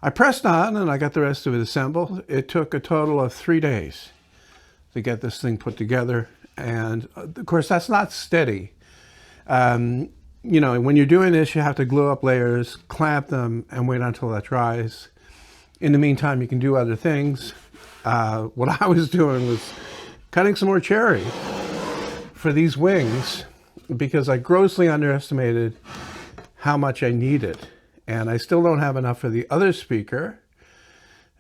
I pressed on and I got the rest of it assembled. It took a total of 3 days to get this thing put together. And of course, that's not steady. You know, when you're doing this, you have to glue up layers, clamp them, and wait until that dries. In the meantime, you can do other things. What I was doing was cutting some more cherry for these wings because I grossly underestimated how much I needed. And I still don't have enough for the other speaker,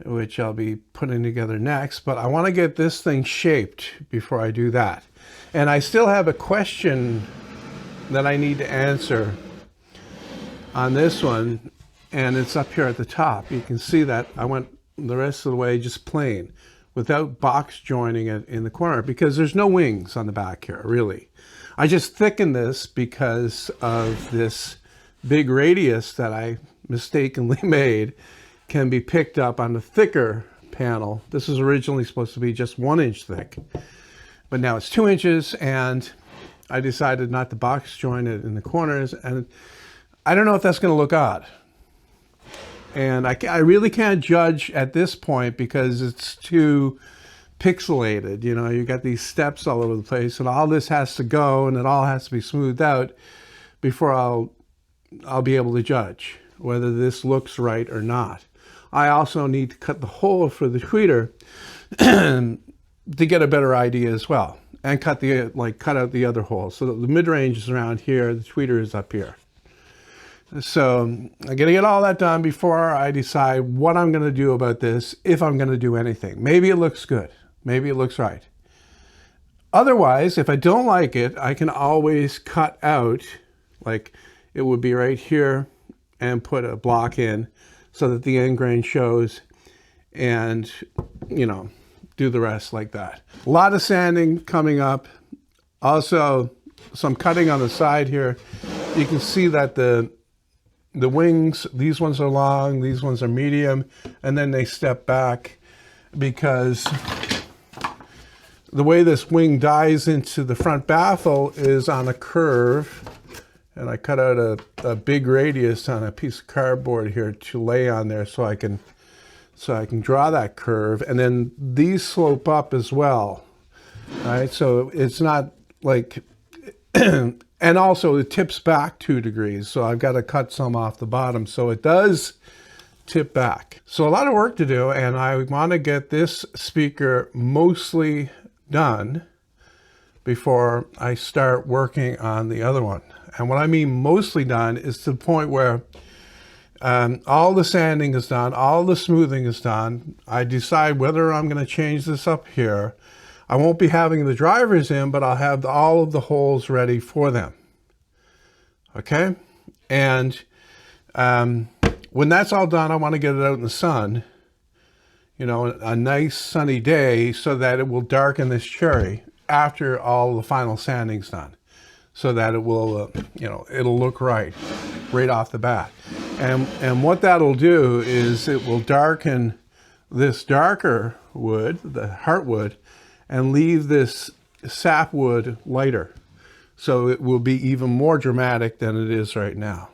which I'll be putting together next, but I want to get this thing shaped before I do that. And I still have a question that I need to answer on this one, and it's up here at the top. You can see that I went the rest of the way just plain, without box joining it in the corner, because there's no wings on the back here, really. I just thickened this because of this big radius that I mistakenly made can be picked up on the thicker panel. This was originally supposed to be just 1 inch thick, but now it's 2 inches, and I decided not to box join it in the corners, and I don't know if that's going to look odd. And I really can't judge at this point because it's too pixelated. You know, you got these steps all over the place, and all this has to go, and it all has to be smoothed out before I'll be able to judge whether this looks right or not. I also need to cut the hole for the tweeter to get a better idea as well, and cut out the other hole. So the mid-range is around here, the tweeter is up here. So I'm gonna get all that done before I decide what I'm gonna do about this, if I'm gonna do anything. Maybe it looks good, maybe it looks right. Otherwise, if I don't like it, I can always cut out, like it would be right here, and put a block in so that the end grain shows, and, you know, do the rest like that. A lot of sanding coming up. Also, some cutting on the side here. You can see that the wings, these ones are long, these ones are medium, and then they step back because the way this wing dies into the front baffle is on a curve. And I cut out a big radius on a piece of cardboard here to lay on there so I can draw that curve. And then these slope up as well. All right, so it's not like, and also it tips back 2 degrees. So I've got to cut some off the bottom. So it does tip back. So a lot of work to do, and I want to get this speaker mostly done before I start working on the other one. And what I mean mostly done is to the point where all the sanding is done, all the smoothing is done. I decide whether I'm going to change this up here. I won't be having the drivers in, but I'll have all of the holes ready for them. Okay? And when that's all done, I want to get it out in the sun, you know, a nice sunny day, so that it will darken this cherry after all the final sanding's done, so that it will, you know, it'll look right off the bat. And what that'll do is it will darken this darker wood, the heartwood, and leave this sapwood lighter. So it will be even more dramatic than it is right now.